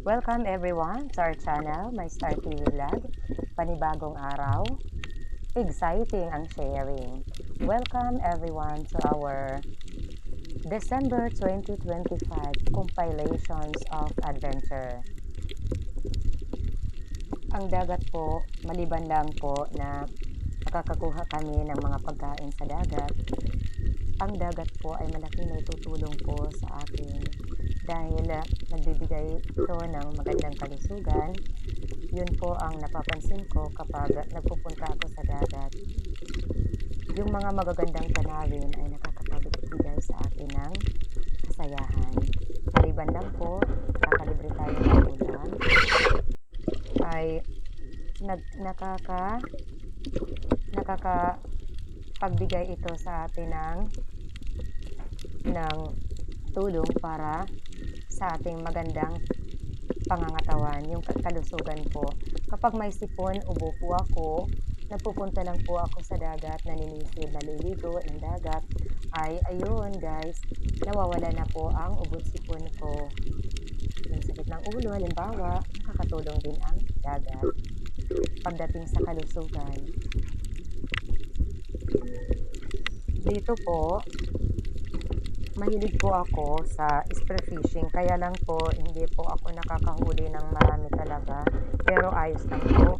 Welcome everyone to our channel, My Star TV Vlog. Panibagong araw, exciting ang sharing. Welcome everyone to our December 2025 compilations of adventure. Ang dagat po, maliban lang po na nakakakuha kami ng mga pagkain sa dagat, ang dagat po ay malaki na itutulong po sa akin dahil nagbibigay ito ng magandang kalusugan. Yun po ang napapansin ko kapag nagpupunta ako sa dagat. Yung mga magagandang tanawin ay nakakapagbigay sa akin ng kasayahan. Maliban lang po, nakakalibre tayo ng ulam, ay nakakapagbigay ito sa atin ng tulong para sa ating magandang pangangatawan, yung kalusugan po. Kapag may sipon, ubo po ako, nagpupunta lang po ako sa dagat, naninisid, naliligo ng dagat, ay ayun guys, nawawala na po ang ubot sipon ko. Yung sakit ng ulo, halimbawa, nakakatulong din ang dagat pagdating sa kalusugan. Dito po, mahilig po ako sa spearfishing, kaya lang po hindi po ako nakakahuli ng marami talaga, pero ayos lang po.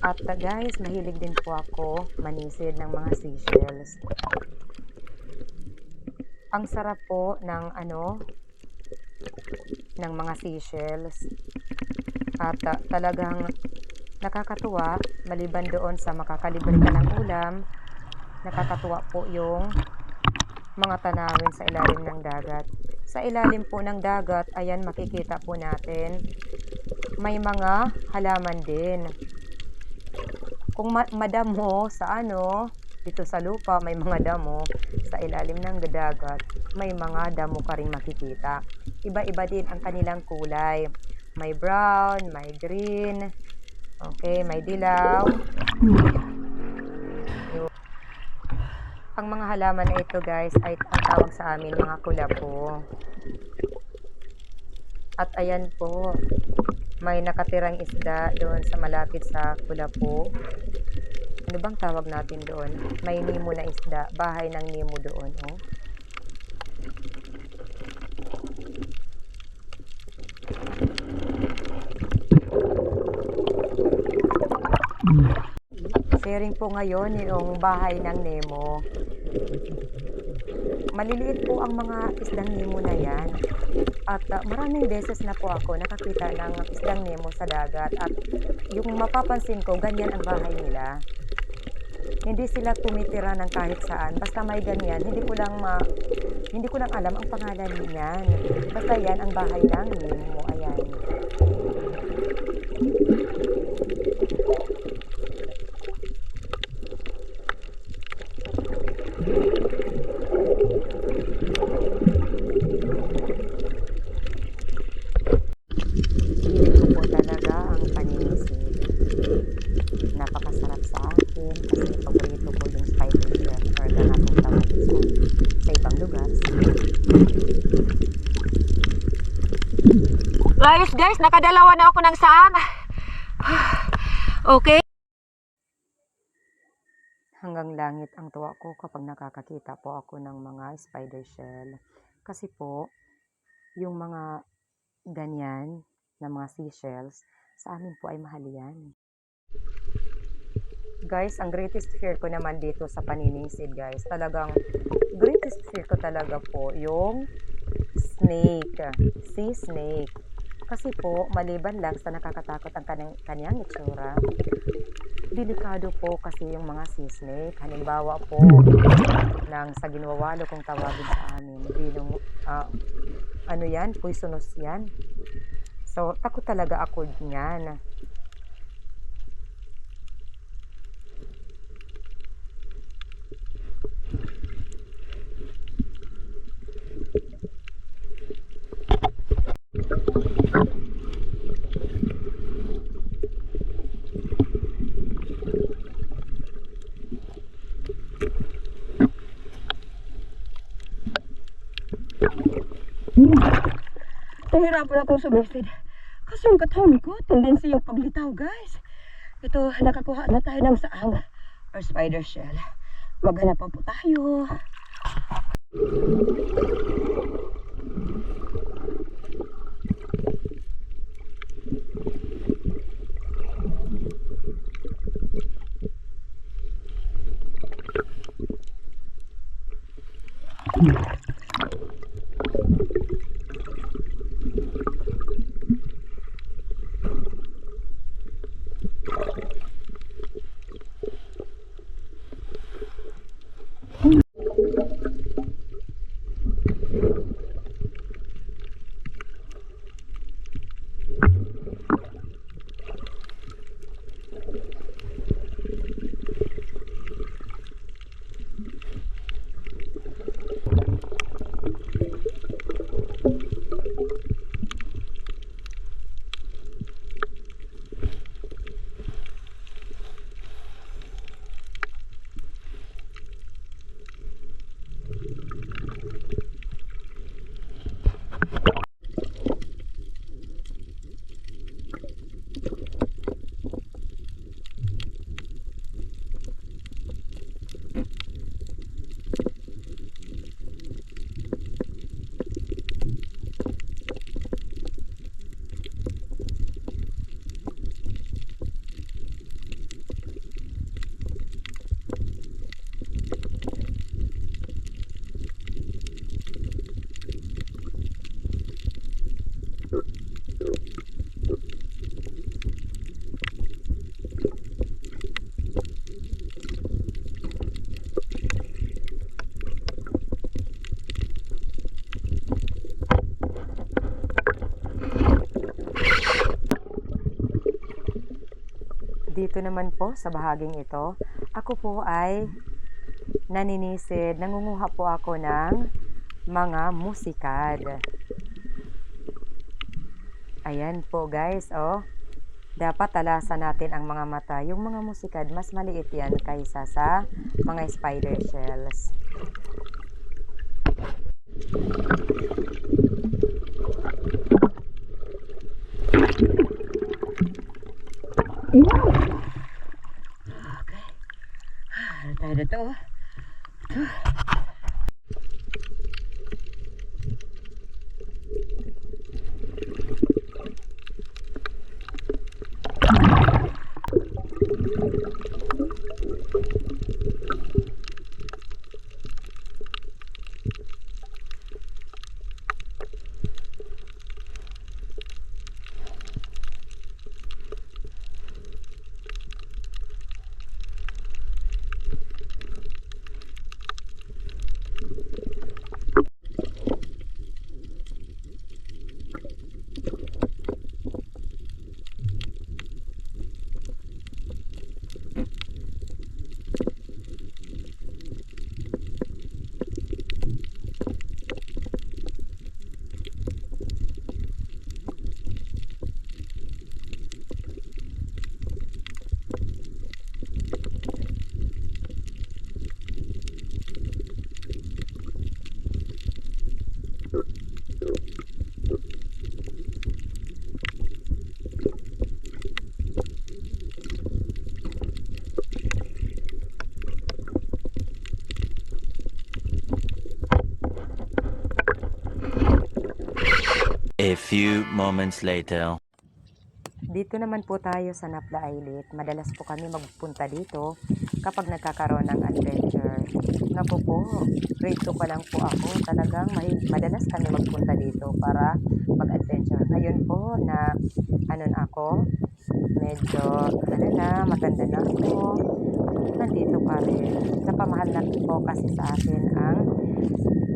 At guys, mahilig din po ako manisid ng mga seashells. Ang sarap po ng ng mga seashells, at talagang nakakatuwa. Maliban doon sa makakalibre ka ng ulam, nakakatuwa po yung mga tanawin sa ilalim ng dagat. Sa ilalim po ng dagat, ayan, makikita po natin, may mga halaman din. Kung madamo sa dito sa lupa, may mga damo. Sa ilalim ng dagat, may mga damo ka rin makikita. Iba-iba din ang kanilang kulay. May brown, may green, okay, may dilaw. Ang mga halaman na ito guys ay ang tawag sa amin mga kulapo. At ayan po, may nakatirang isda doon sa malapit sa kulapo. Ano bang tawag natin doon? May nemo na isda, bahay ng nemo doon. Oh. Sharing po ngayon yung bahay ng Nemo. Maliliit po ang mga isdang Nemo na yan. At maraming beses na po ako nakakita ng isdang Nemo sa dagat. At yung mapapansin ko, ganyan ang bahay nila. Hindi sila tumitira ng kahit saan. Basta may ganyan. Hindi ko lang alam ang pangalan niyan. Basta yan ang bahay ng Nemo. Ayan. Napakasarap sa akin kasi paborito ko yung spider shell or ganatong tawag sa ibang lugar. Guys, nakadalawa na ako ng saang. Okay. Hanggang langit ang tuwa ko kapag nakakakita po ako ng mga spider shell. Kasi po, yung mga ganyan na mga seashells, sa amin po ay mahal yan. Guys, ang greatest fear ko naman dito sa paninisid guys, talagang greatest fear ko talaga po yung snake, sea snake. Kasi po, maliban lang sa nakakatakot ang kanyang itsura, delikado po kasi yung mga sea snake. Halimbawa po, sa ginwawalo kung tawagin sa amin, yan, poisonous yan. So, takot talaga ako niyan. Nahirapan akong sumisid. Kasi yung katawan ko, tendency yung paglitaw, guys. Ito, nakakuha na tayo ng saang or spider shell. Maghanap pa po tayo. Dito naman po sa bahaging ito, ako po ay naninisid, nangunguha po ako ng mga musikad. Ayan po guys, oh. Dapat talasan natin ang mga mata. Yung mga musikad, mas maliit yan kaysa sa mga spider shells. Okay. Ano tayo dito? A few moments later. Dito naman po tayo sa Napla Islet. Madalas po kami magpunta dito kapag nagkakaroon ng adventure. Naku po, grade 2 pa lang po ako. Talagang madalas kami magpunta dito para mag-adventure. Ngayon po na ako, medyo matanda na ako. Nandito pa rin. Napamahal na po kasi sa akin ang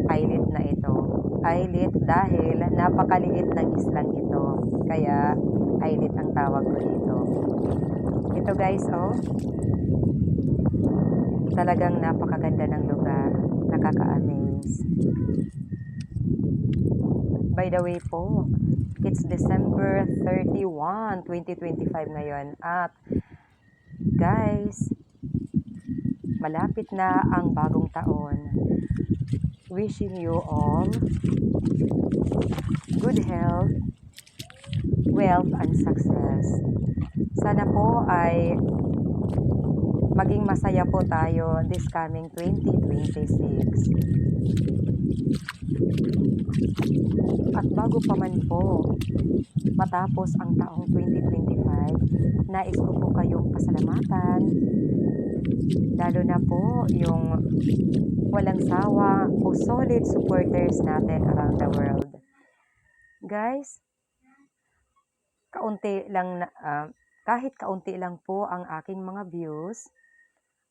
islet na ito. Islet dahil napakaliit ng islang ito. Kaya islet ang tawag ko dito. Ito guys, oh. Talagang napakaganda ng lugar. Nakaka-amaze. By the way po, it's December 31, 2025 ngayon. At guys, malapit na ang bagong taon. wishing you all good health, wealth, and success. Sana po ay maging masaya po tayo this coming 2026. At bago pa man po matapos ang taong 2025, nais ko po kayong pasalamatan, lalo na po yung walang sawa o solid supporters natin around the world. Guys, kahit kaunti lang po ang aking mga views,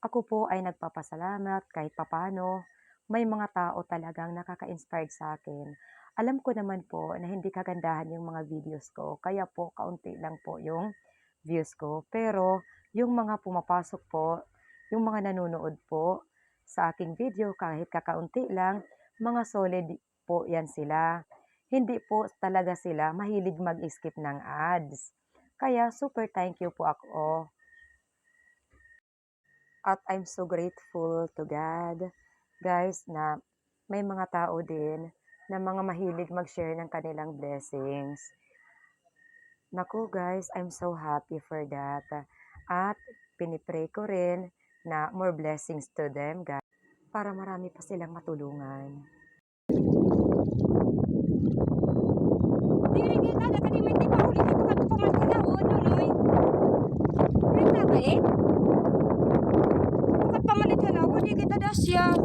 ako po ay nagpapasalamat kahit papano may mga tao talagang nakaka-inspired sa akin. Alam ko naman po na hindi kagandahan yung mga videos ko, kaya po kaunti lang po yung views ko. Pero yung mga pumapasok po, yung mga nanonood po sa aking video kahit kakaunti lang, mga solid po yan sila. Hindi po talaga sila mahilig mag-skip ng ads. Kaya super thank you po ako. At I'm so grateful to God, guys, na may mga tao din na mga mahilig mag-share ng kanilang blessings. Naku guys, I'm so happy for that. At pinipray ko rin na more blessings to them, guys, para marami pa silang matulungan. Dili kita na kaniman di pa uli ko kadto pa man kunahon noy. Kita ba eh? Bukat pamalit hanawon di kita dasya.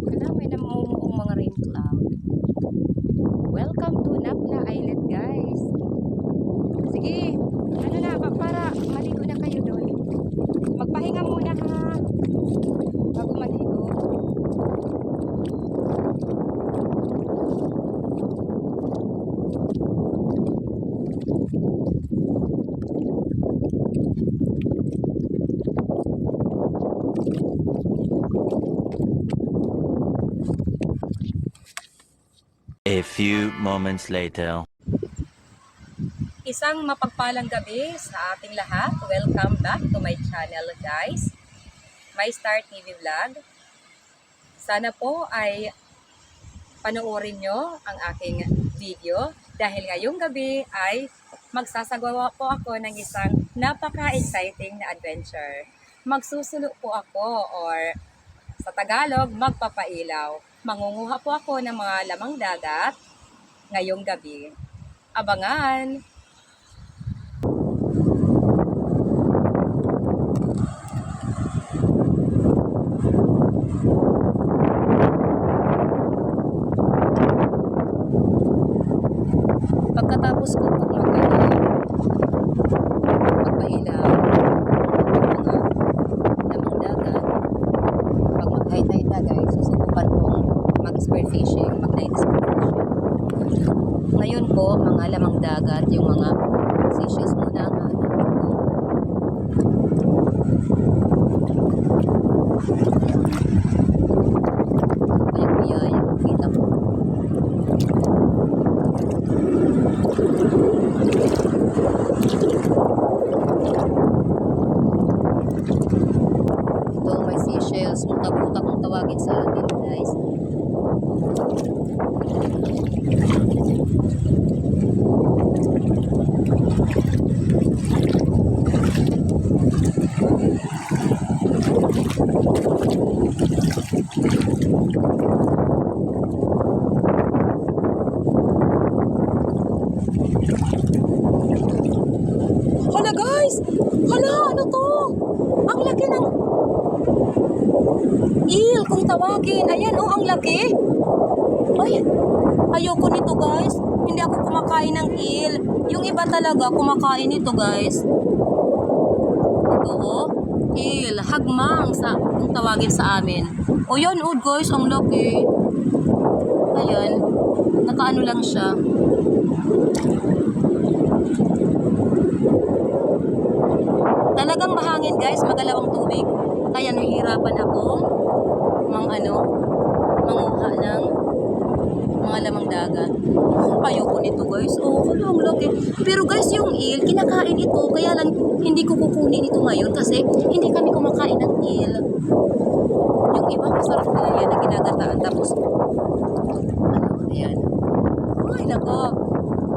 Kana may namumuong mga rain cloud. Welcome to Napla Island, guys. Sige, ano na ba para maligo na kayo doon. Magpahinga muna ha. Bago maligo. A few moments later. Isang mapagpalang gabi sa ating lahat. Welcome back to my channel, guys. My Star TV Vlog. Sana po ay panoorin nyo ang aking video dahil ngayong gabi ay magsasagawa po ako ng isang napaka-exciting na adventure. Magsusulo po ako or sa Tagalog, magpapailaw. Mangunguha po ako ng mga lamang dagat ngayong gabi. Abangan! Pagkatapos ko pong magpailaw, lamang dagat, pag mag-high tide na guys, susubukan kong mag-spear fishing, mag-night spear fishing. Ngayon po, mga lamang dagat, yung mga fishes muna ang hanap ko. Kaya kuya, yung kita ko. Ito, may seashells. Mutak-mutak kung tawagin sa atin, guys. guys! Hala, ano to? Ang laki ng eel kung tawagin. Ayan, oh, ang laki. Ay, ayoko nito guys. Hindi ako kumakain ng eel. Yung iba talaga kumakain nito guys. Ito oh, eel, hagmang kung tawagin sa amin. O yan oh guys, ang laki. Ayan, nakaano lang siya. Talagang mahangin guys, magalaw ang tubig. Kaya nahihirapan akong manguha ng mga lamang dagat. Ayoko nito guys. Oh, ang laki. Pero guys, yung eel, kinakain ito. Kaya lang, hindi ko kukunin ito ngayon kasi hindi kami kumakain ng eel. Yung iba, masarap nila yan na ginagataan. Tapos, ayan. Ay, nako.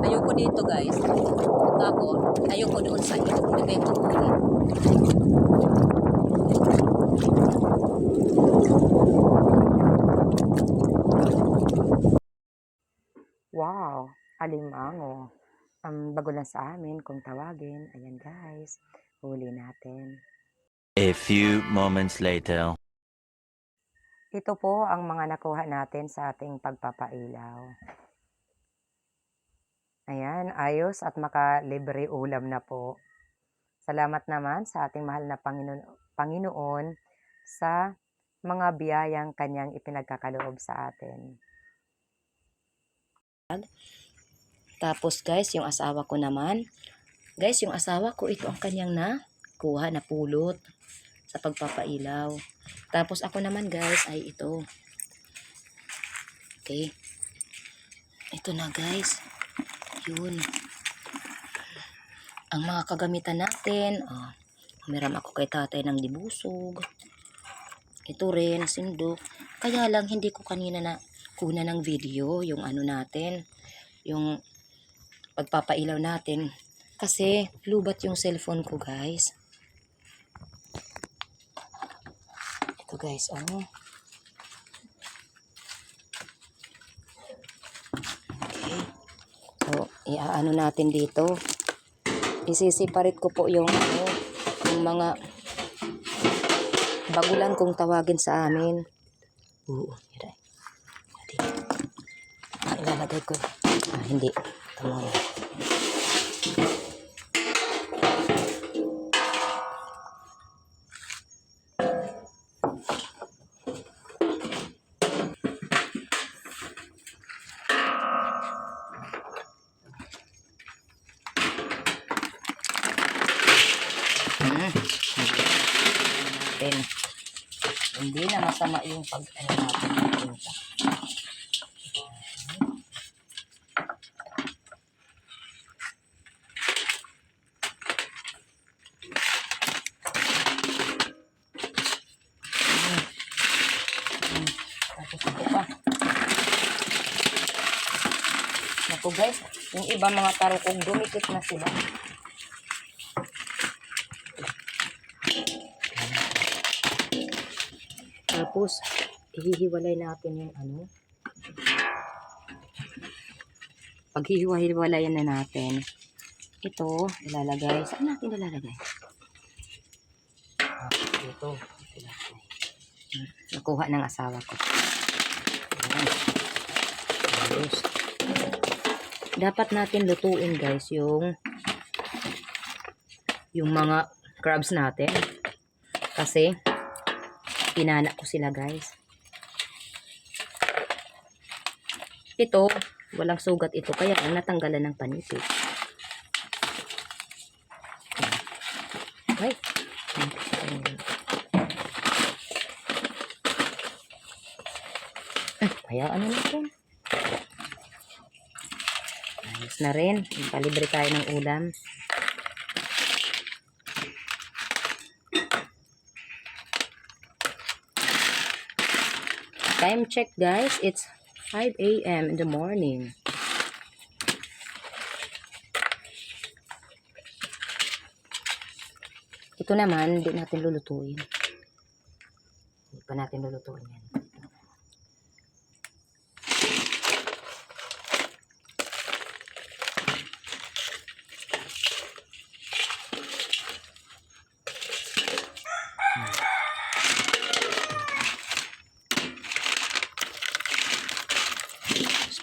Ayoko dito guys. Ito ako. Ayoko doon sa eel. Hindi kayo kukunin. Wow, alimango. Bago lang sa amin kung tawagin. Ayan guys, huli natin. A few moments later. Ito po ang mga nakuha natin sa ating pagpapailaw. Ayan, ayos at makalibre ulam na po. Salamat naman sa ating mahal na Panginoon sa mga biyayang kanyang ipinagkakaloob sa atin. Tapos guys, yung asawa ko naman. Guys, yung asawa ko, ito ang kanyang nakuha na pulot sa pagpapailaw. Tapos ako naman guys, ay ito. Okay. Ito na guys. Yun. Ang mga kagamitan natin. Oh, humiram ako kay tatay ng dibusog. Ito rin, sindok. Kaya lang, hindi ko kanina na kuna ng video, yung ano natin, yung pagpapailaw natin. Kasi, lubat yung cellphone ko, guys. Ito, guys, oh. Okay. So, iaano natin dito. Isisiparit ko po yung mga bagulan kung tawagin sa amin. Yun. Ilalagay ko. Hindi. Tama na. Hindi na masama yung pag-ano natin pupunta. Tapos ito pa. Naku guys, yung iba mga tarukog dumikit na sila. Tapos, ihihiwalay natin yung ano. Paghihiwalayan na natin, ito, ilalagay. Saan natin ilalagay? Ito. Nakuha ng asawa ko. Ayan. Ayos. Dapat natin lutuin guys yung mga crabs natin. Kasi, pinana ko sila guys. Ito, walang sugat ito. Kaya ang natanggalan ng panipis. Okay. Hayaan na natin. Ayos na rin. Palibre tayo ng ulam. Time check guys, it's 5 a.m. in the morning. Ito naman, hindi natin lulutuin. Hindi pa natin lulutuin yan.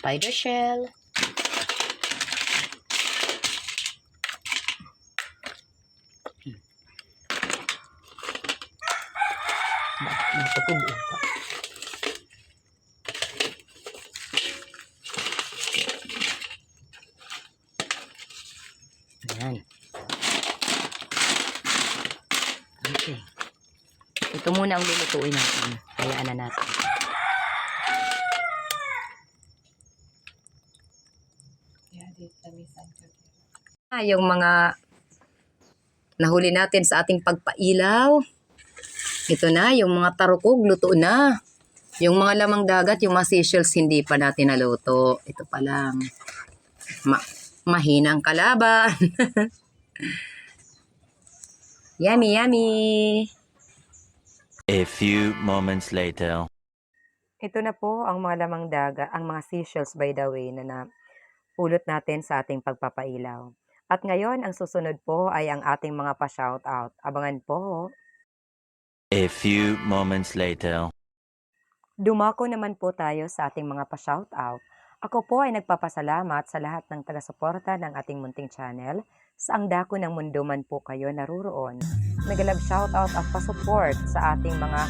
spider shell. Napatubuin ka. Ayan. Okay. Ito muna ang lulutuin natin. Hayaan na natin. Yung mga nahuli natin sa ating pagpailaw. Ito na, yung mga tarukog, luto na. Yung mga lamang dagat, yung mga seashells, hindi pa natin naluto. Ito pa lang. Mahina ang kalaban. Yummy, yummy. A few moments later. Ito na po ang mga lamang dagat, ang mga seashells by the way na napulot natin sa ating pagpapailaw. At ngayon, ang susunod po ay ang ating mga pa-shoutout. Abangan po. A few moments later. Dumako naman po tayo sa ating mga pa-shoutout. Ako po ay nagpapasalamat sa lahat ng taga-suporta ng ating munting channel. Saang dako ng mundo man po kayo naruroon. Nag-love shoutout at pa-support sa ating mga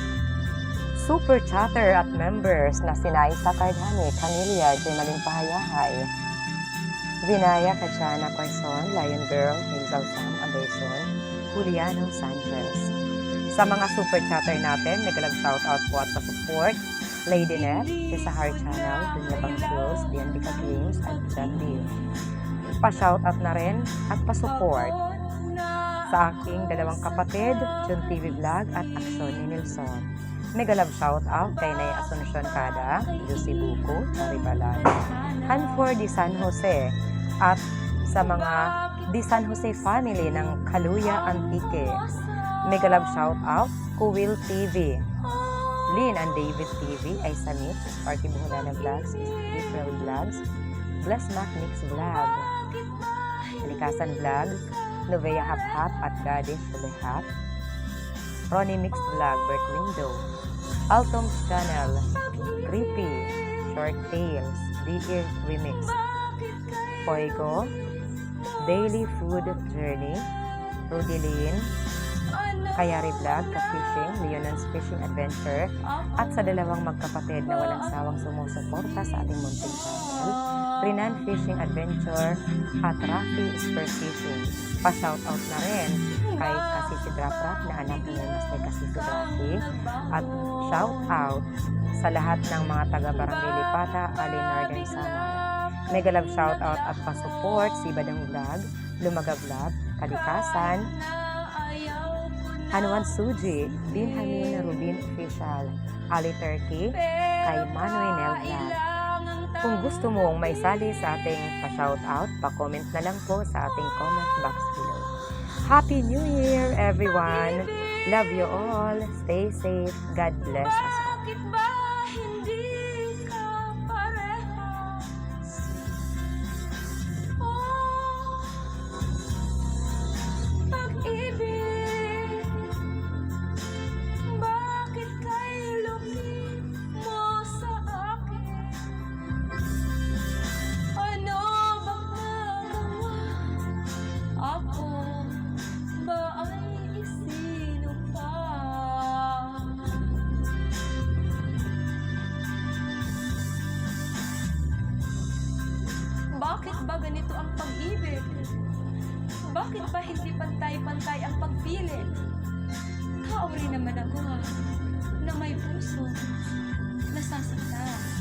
super chatter at members na sina Isa Cardhani, Canilia, Jemalyn Pahayahay, Vinaya Kachana Quaison, Lion Girl, Hazel Sam Anderson, Juliano Sanchez. Sa mga super chatter natin, nag-love shoutout po at pa-support Lady Net, Desahar Channel, Dunya Bangsios, Biandica Games, at John Lee. Pa-shoutout na rin at pa-support sa aking dalawang kapatid, Jun TV Vlog at Aksyon ni Nilson. Mega love shoutout kay Nay Asuncion Cada, Lucy Buko, Maribalan, Hanfor di San Jose, at sa mga di San Jose family ng Kaluya Antique. Mega love shoutout, Kuwil TV, Lynn and David TV, Aisa Mitch, Party Buholana Vlogs, April Vlogs, Bless Mac Mix Vlog, Alikasan Vlog, Novea Hap Hap at Gadish Lehat, Ronnie Mix Vlog, Bert Window, Altom's Channel, Creepy, Short Tales, Dear Remix, Poigo, Daily Food Journey, Rudy Kayari Vlog, Ka-Fishing, Leonon's Fishing Adventure, at sa dalawang magkapatid na walang sawang sumusuporta sa ating munting channel, Rinan Fishing Adventure at Rafi Spur Fishing. Pa-shoutout na rin kay Kasisi Draprap na anak ni Master Kasisi Drafi, at shoutout sa lahat ng mga taga-Barangay Lipata, Ali Northern Samar. Mega love shoutout at pa-support si Badang Vlog, Lumaga Vlog, Kalikasan, Anuan Suji, Binhamin Rubin Official, Ali Turkey, kay Manoy Nel Vlog. Kung gusto mong maisali sa ating pa-shoutout, pa-comment na lang po sa ating comment box below. Happy New Year, everyone! Love you all. Stay safe. God bless us all. Bakit ba ganito ang pag-ibig? Bakit ba hindi pantay-pantay ang pagpili? Tao rin naman ako na may puso, nasasaktan.